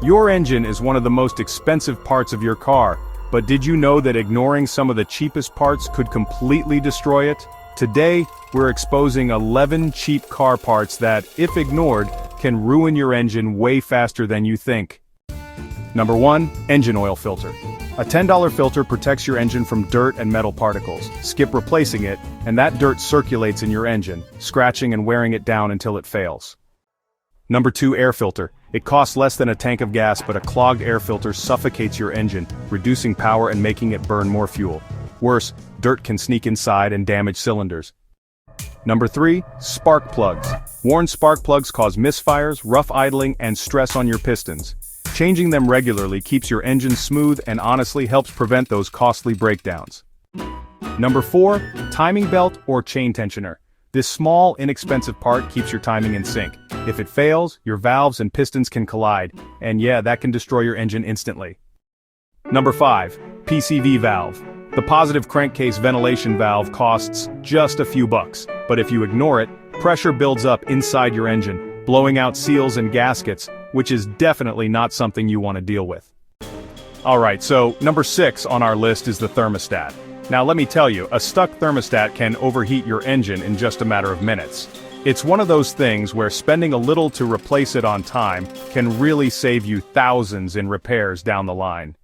Your engine is one of the most expensive parts of your car, but did you know that ignoring some of the cheapest parts could completely destroy it? Today, we're exposing 11 cheap car parts that, if ignored, can ruin your engine way faster than you think. Number 1. Engine oil filter. A $10 filter protects your engine from dirt and metal particles. Skip replacing it, and that dirt circulates in your engine, scratching and wearing it down until it fails. Number 2. Air filter. It costs less than a tank of gas, but a clogged air filter suffocates your engine, reducing power and making it burn more fuel. Worse, dirt can sneak inside and damage cylinders. Number 3. Spark plugs. Worn spark plugs cause misfires, rough idling, and stress on your pistons. Changing them regularly keeps your engine smooth and honestly helps prevent those costly breakdowns. Number 4. Timing belt or chain tensioner. This small, inexpensive part keeps your timing in sync. If it fails, your valves and pistons can collide, and yeah, that can destroy your engine instantly. Number 5. PCV valve. The positive crankcase ventilation valve costs just a few bucks, but if you ignore it, pressure builds up inside your engine, blowing out seals and gaskets, which is definitely not something you want to deal with. Alright, so number 6 on our list is the thermostat. Now let me tell you, a stuck thermostat can overheat your engine in just a matter of minutes. It's one of those things where spending a little to replace it on time can really save you thousands in repairs down the line.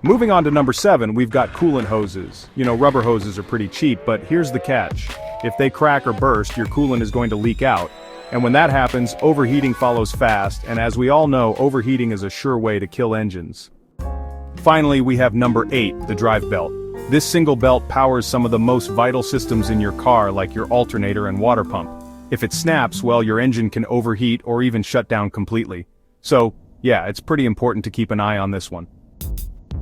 Moving on to number 7, we've got coolant hoses. You know, rubber hoses are pretty cheap, but here's the catch. If they crack or burst, your coolant is going to leak out. And when that happens, overheating follows fast, and as we all know, overheating is a sure way to kill engines. Finally, we have number 8, the drive belt. This single belt powers some of the most vital systems in your car, like your alternator and water pump. If it snaps, well, your engine can overheat or even shut down completely. So, yeah, it's pretty important to keep an eye on this one.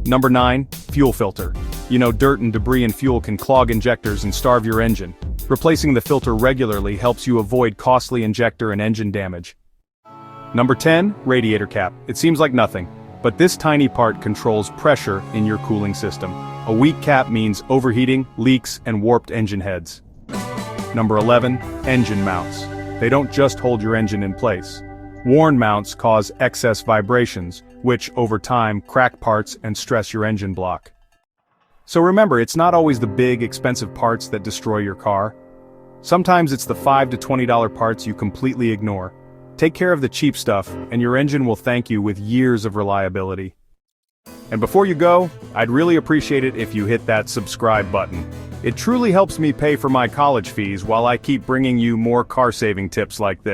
Number 9, fuel filter. You know, dirt and debris in fuel can clog injectors and starve your engine. Replacing the filter regularly helps you avoid costly injector and engine damage. Number 10, radiator cap. It seems like nothing, but this tiny part controls pressure in your cooling system. A weak cap means overheating, leaks, and warped engine heads. Number 11, engine mounts. They don't just hold your engine in place. Worn mounts cause excess vibrations, which, over time, crack parts and stress your engine block. So remember, it's not always the big, expensive parts that destroy your car. Sometimes it's the $5 to $20 parts you completely ignore. Take care of the cheap stuff, and your engine will thank you with years of reliability. And before you go, I'd really appreciate it if you hit that subscribe button. It truly helps me pay for my college fees while I keep bringing you more car-saving tips like this.